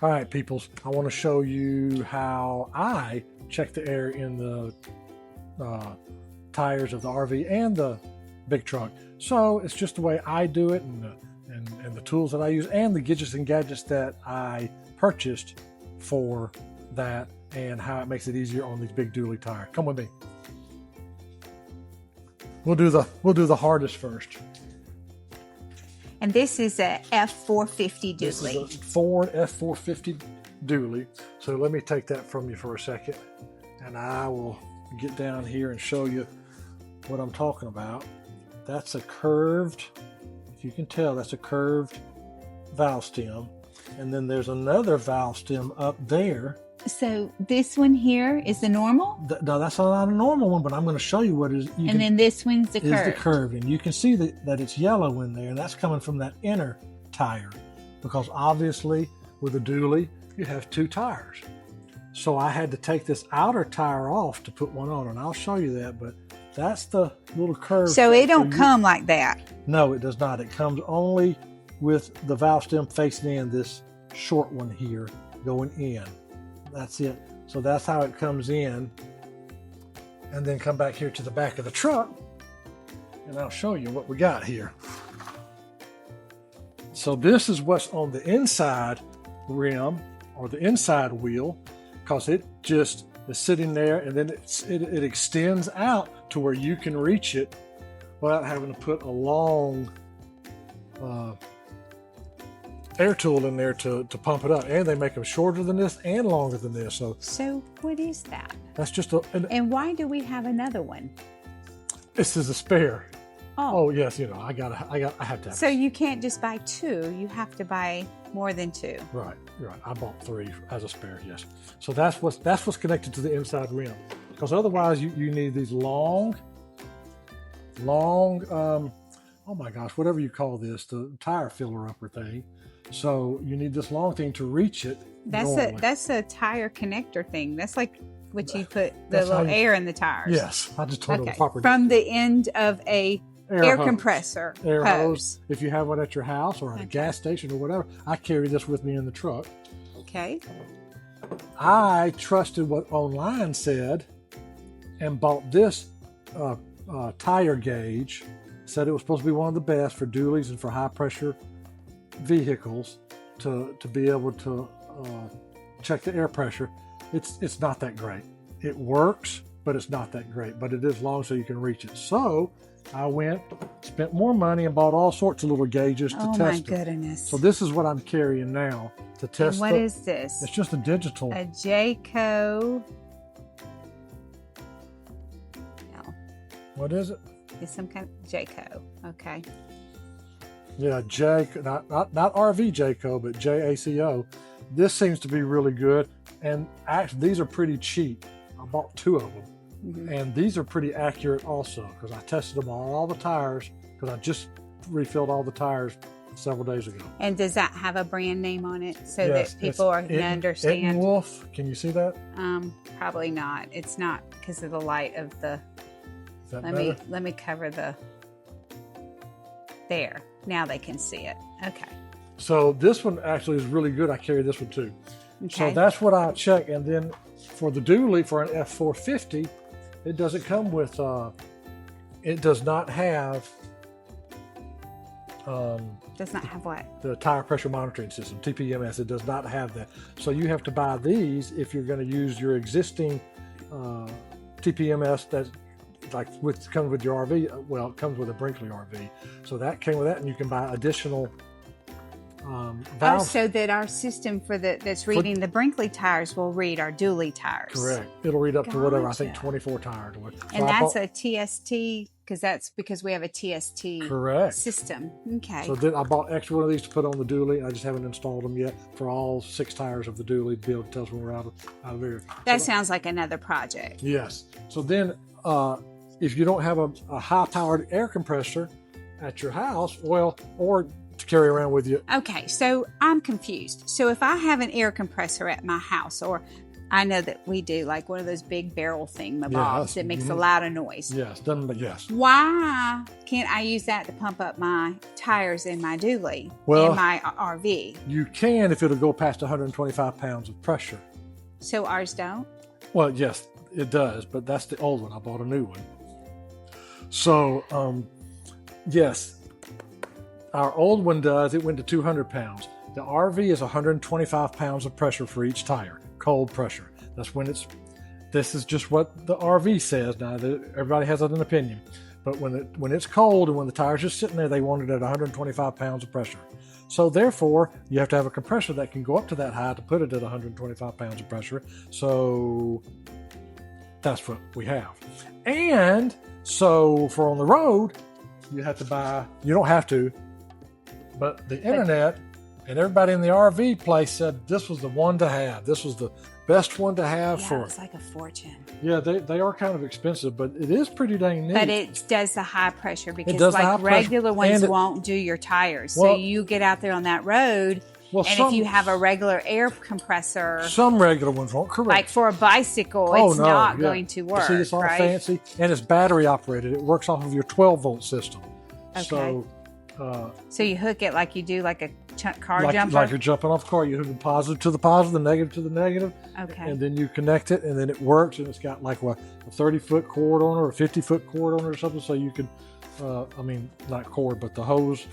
All right, peoples, I want to show you how I check the air in the tires of the RV and the big truck. So it's just the way I do it, and the tools that I use, and the gadgets and gadgets that I purchased for that, and how it makes it easier on these big dually tires. Come with me. We'll do the hardest first. And this is a F-450 dually. This is a Ford F-450 dually. So let me take that from you for a second, and I will get down here and show you what I'm talking about. That's a curved, if you can tell, that's a curved valve stem. And then there's another valve stem up there. So this one here is the normal? No, that's not a normal one, but I'm going to show you what is. Then this one's the curved. Is the curved. And you can see that it's yellow in there, and that's coming from that inner tire. Because obviously, with a dually, you have two tires. So I had to take this outer tire off to put one on, and I'll show you that, but that's the little curve. So it don't come like that? No, it does not. It comes only with the valve stem facing in, this short one here going in. That's it. So that's how it comes in. And then come back here to the back of the truck, and I'll show you what we got here. So this is what's on the inside rim, or the inside wheel, because it just is sitting there, and then it extends out to where you can reach it without having to put a long air tool in there to pump it up. And they make them shorter than this and longer than this. So what is that? That's just and why do we have another one? This is a spare. Oh yes, you know, I have to have. So you can't just buy two, you have to buy more than two. Right. I bought 3 as a spare, yes. So that's what's connected to the inside rim. Because otherwise you need these long, oh my gosh, whatever you call this, the tire filler upper thing. So you need this long thing to reach it. That's a tire connector thing. That's like what you put the little air in the tires. Yes, I just told you the proper. From the end of a air compressor air hose. If you have one at your house or at a gas station or whatever, I carry this with me in the truck. Okay. I trusted what online said and bought this tire gauge. Said it was supposed to be one of the best for dualies and for high pressure vehicles to be able to check the air pressure. It's not that great. It works, but it's not that great. But it is long, so you can reach it. So I spent more money and bought all sorts of little gauges to test it. Oh my goodness. So this is what I'm carrying now to test. And what is this? It's just a digital. A Jayco. No. What is it? It's some kind of Jayco. Okay. Yeah, not RV Jayco, but JACO. This seems to be really good, and actually these are pretty cheap. I bought 2 of them. And these are pretty accurate also, because I tested them on all the tires, because I just refilled all the tires several days ago. And does that have a brand name on it so that people can understand? Wolf. Can you see that? Probably not. It's not because of the light of the. Let me cover the. There. Now they can see it. Okay. So this one actually is really good. I carry this one too. Okay. So that's what I check. And then for the dually, for an F-450, it doesn't come with, it does not have. Does not have what? The tire pressure monitoring system, TPMS. It does not have that. So you have to buy these if you're going to use your existing TPMS that's like comes with your RV. Well, it comes with a Brinkley RV. So that came with that, and you can buy additional valves. So that our system that's reading the Brinkley tires will read our dually tires. Correct. It'll read up to whatever, I think 24 tires. And that's a TST, because we have a TST system. Okay. So then I bought extra one of these to put on the dually. I just haven't installed them yet for all 6 tires of the dually to be able to tell us when we're out of there. That sounds like another project. Yes. So then if you don't have a high-powered air compressor at your house, or to carry around with you. Okay, so I'm confused. So if I have an air compressor at my house, or I know that we do, like one of those big barrel thingamabobs that makes a lot of noise. Yes, Why can't I use that to pump up my tires in my dually, in my RV? You can if it'll go past 125 pounds of pressure. So ours don't? Well, yes, it does, but that's the old one. I bought a new one. So, yes, our old one does. It went to 200 pounds. The RV is 125 pounds of pressure for each tire, cold pressure. That's when this is just what the RV says. Now, everybody has an opinion. But when it's cold and when the tire's just sitting there, they want it at 125 pounds of pressure. So therefore, you have to have a compressor that can go up to that high to put it at 125 pounds of pressure. So that's what we have. And so for on the road, you have to buy, you don't have to, but the internet and everybody in the RV place said this was the one to have. This was the best one to have for. It's like a fortune. Yeah, they are kind of expensive, but it is pretty dang neat. But it does the high pressure because like regular ones won't do your tires. So you get out there on that road, and if you have a regular air compressor, some regular ones won't. Correct. Like for a bicycle, it's not going to work. See, it's all fancy, and it's battery operated. It works off of your 12-volt system. Okay. So you hook it like you do like a car jumper? Like you're jumping off a car. You hook the positive to the positive, the negative to the negative. Okay. And then you connect it, and then it works, and it's got like a 30-foot cord on it or a 50-foot cord on it or something, so you can, not cord, but the hose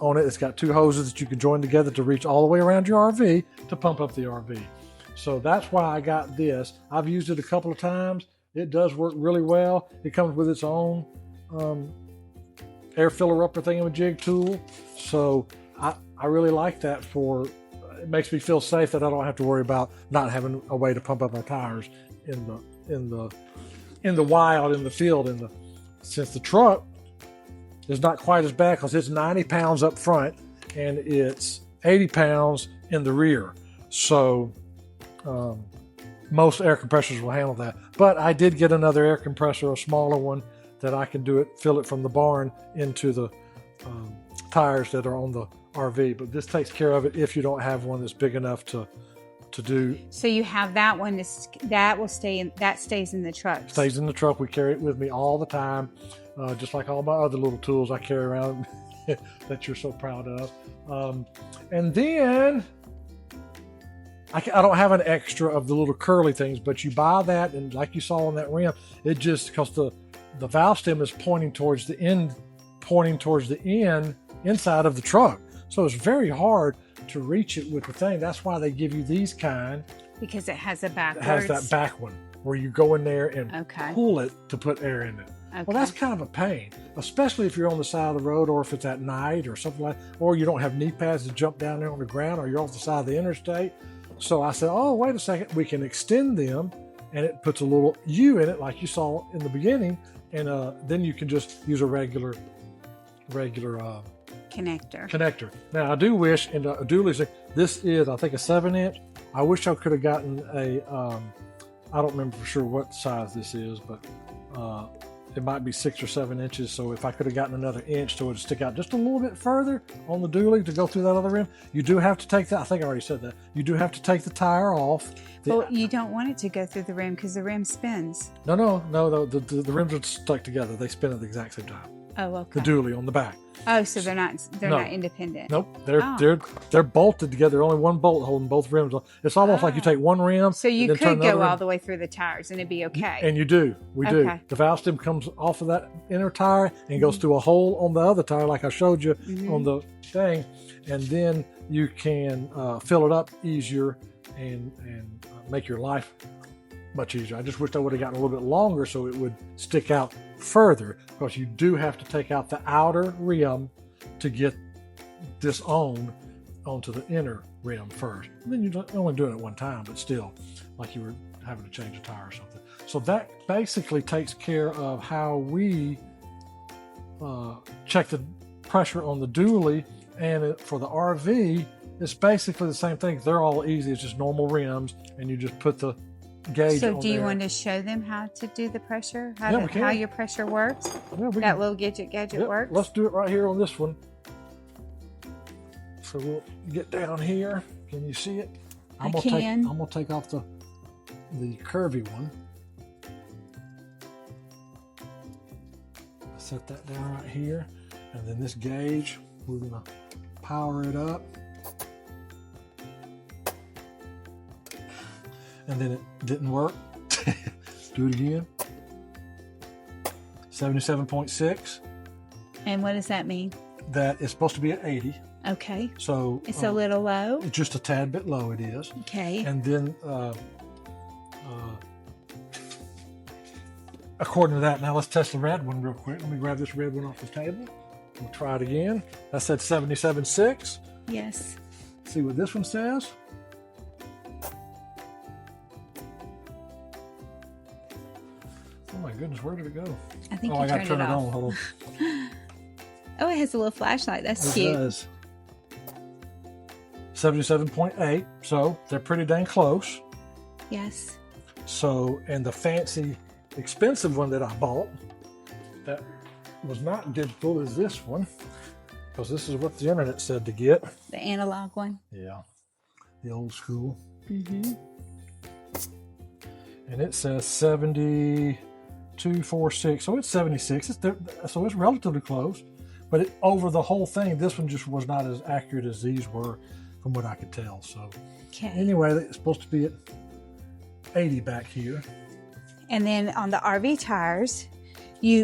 on it. It's got two hoses that you can join together to reach all the way around your RV to pump up the RV. So that's why I got this. I've used it a couple of times. It does work really well. It comes with its own air filler upper thingamajig tool. So I really like that it makes me feel safe that I don't have to worry about not having a way to pump up my tires in the wild, in the field, since the truck is not quite as bad because it's 90 pounds up front and it's 80 pounds in the rear. So most air compressors will handle that. But I did get another air compressor, a smaller one, that I can fill it from the barn into the tires that are on the RV. But this takes care of it if you don't have one that's big enough to do. So you have that one that stays in the truck. Stays in the truck. We carry it with me all the time, just like all my other little tools I carry around that you're so proud of. And then I don't have an extra of the little curly things, but you buy that, and like you saw on that rim, it just because the valve stem is pointing towards the end inside of the truck. So it's very hard to reach it with the thing. That's why they give you these kind. Because it has a backwards. It has that back one where you go in there and pull it to put air in it. Okay. Well, that's kind of a pain, especially if you're on the side of the road or if it's at night or something like that, or you don't have knee pads to jump down there on the ground or you're off the side of the interstate. So I said, oh, wait a second, we can extend them, and it puts a little U in it like you saw in the beginning, and then you can just use a regular connector. Now I do wish in the dually, this is I think a 7-inch. I wish I could have gotten a I don't remember for sure what size this is, but it might be 6 or 7 inches. So if I could have gotten another inch so it would stick out just a little bit further on the dually to go through that other rim, you do have to take that. I think I already said that. You do have to take the tire off. Well, you don't want it to go through the rim because the rim spins. No. The rims are stuck together. They spin at the exact same time. Oh, okay. The dually on the back. Oh, so they're not independent. Nope, they're bolted together. Only one bolt holding both rims on. It's almost like you take one rim. So you could go all the way through the tires and it'd be okay. And you do. We do. The valve stem comes off of that inner tire and goes through a hole on the other tire, like I showed you on the thing, and then you can fill it up easier and make your life much easier. I just wish I would have gotten a little bit longer so it would stick out further, because you do have to take out the outer rim to get this onto the inner rim first. And then you're only doing it one time, but still, like you were having to change a tire or something. So that basically takes care of how we check the pressure on the dually, and for the RV, it's basically the same thing. They're all easy. It's just normal rims, and you just put the gauge So on do you there. Want to show them how to do the pressure? How your pressure works? Yeah, that little gadget works? Let's do it right here on this one. So we'll get down here. Can you see it? I'm gonna take off the the curvy one. Set that down right here, and then this gauge, we're gonna power it up, and then it didn't work. Do it again. 77.6. And what does that mean? That is supposed to be at 80. Okay. So it's a little low. It's just a tad bit low. It is. Okay. And then, according to that, now let's test the red one real quick. Let me grab this red one off the table. We'll try it again. I said 77.6. Yes. See what this one says. Oh my goodness, where did it go? I think I gotta turn it on. Hold on. Oh, it has a little flashlight. That's it cute. It does. 77.8. So they're pretty dang close. Yes. So, and the fancy, expensive one that I bought that was not digital is this one, because this is what the internet said to get. The analog one. Yeah, the old school. Mm-hmm. And it says 72.46, so it's 76. So it's relatively close, but over the whole thing, this one just was not as accurate as these were, from what I could tell. So, okay. Anyway, it's supposed to be at 80 back here. And then on the RV tires,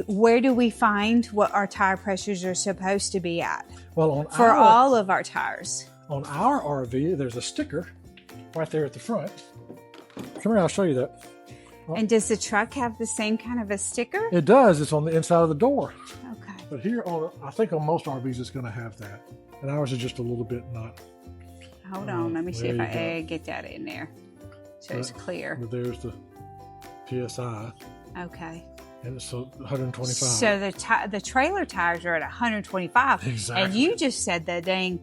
where do we find what our tire pressures are supposed to be at? Well, for all of our tires. On our RV, there's a sticker right there at the front. Come here, I'll show you that. And does the truck have the same kind of a sticker? It does. It's on the inside of the door. Okay. But here, I think on most RVs, it's going to have that. And ours is just a little bit not. Hold on. Let me see if I get that in there. So it's clear. But there's the PSI. Okay. And it's 125. So the trailer tires are at 125. Exactly. And you just said that dang,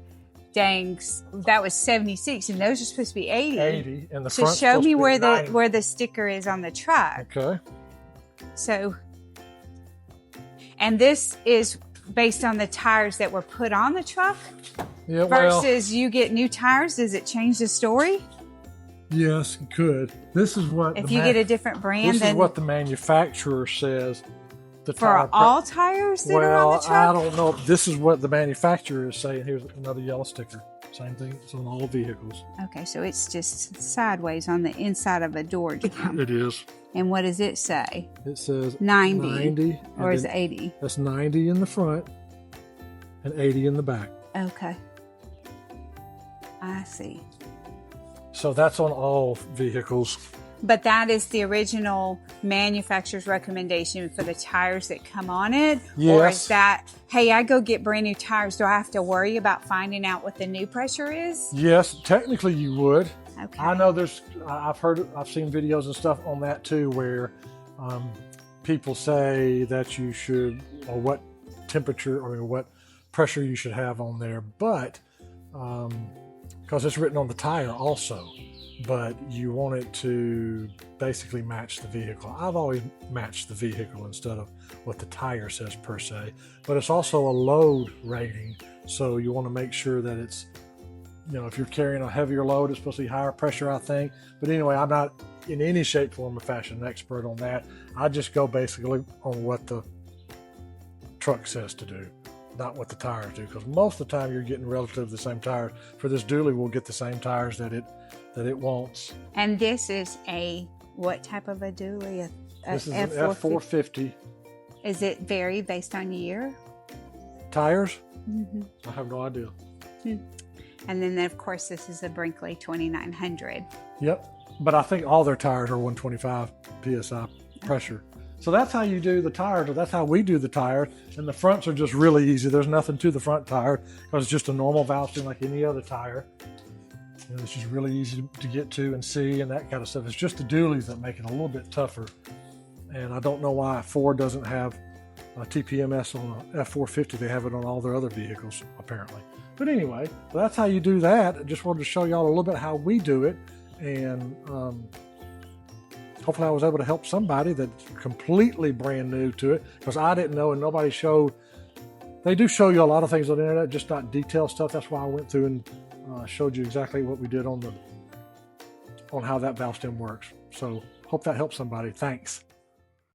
that was 76, and those are supposed to be 80. 80, and the so front. Show me where the sticker is on the truck. Okay. So, and this is based on the tires that were put on the truck. Yeah. Versus you get new tires. Does it change the story? Yes, it could. This is what if you get a different brand. This is what the manufacturer says. For all tires that are on the truck? I don't know. This is what the manufacturer is saying. Here's another yellow sticker. Same thing. It's on all vehicles. Okay, so it's just sideways on the inside of a door jam. It is. And what does it say? It says 90. Or is it 80? That's 90 in the front and 80 in the back. Okay. I see. So that's on all vehicles. But that is the original manufacturer's recommendation for the tires that come on it? Yes. Or is that, hey, I go get brand new tires, do I have to worry about finding out what the new pressure is? Yes, technically you would. Okay. I know I've seen videos and stuff on that too, where people say that you should, or what temperature, or what pressure you should have on there, but because it's written on the tire also. But you want it to basically match the vehicle. I've always matched the vehicle instead of what the tire says per se. But it's also a load rating, so you want to make sure that it's, if you're carrying a heavier load, it's supposed to be higher pressure, I think. But anyway, I'm not in any shape, form, or fashion an expert on that. I just go basically on what the truck says to do, not what the tires do. Because most of the time you're getting relatively the same tires. For this dually, we'll get the same tires that it wants. And this is what type of a dually? This is an F-450. Is it vary based on year? Tires? Mm-hmm. I have no idea. And then, of course, this is a Brinkley 2900. Yep. But I think all their tires are 125 PSI pressure. So that's how you do the tires, or that's how we do the tires. And the fronts are just really easy. There's nothing to the front tire, because it's just a normal valve stem like any other tire. And it's just really easy to get to and see and that kind of stuff. It's just the dualies that make it a little bit tougher. And I don't know why Ford doesn't have a TPMS on an F-450. They have it on all their other vehicles, apparently. But anyway, so that's how you do that. I just wanted to show y'all a little bit how we do it. And hopefully I was able to help somebody that's completely brand new to it, because I didn't know and nobody showed. They do show you a lot of things on the internet, just not detailed stuff. That's why I went through and showed you exactly what we did on how that valve stem works. So hope that helps somebody. Thanks.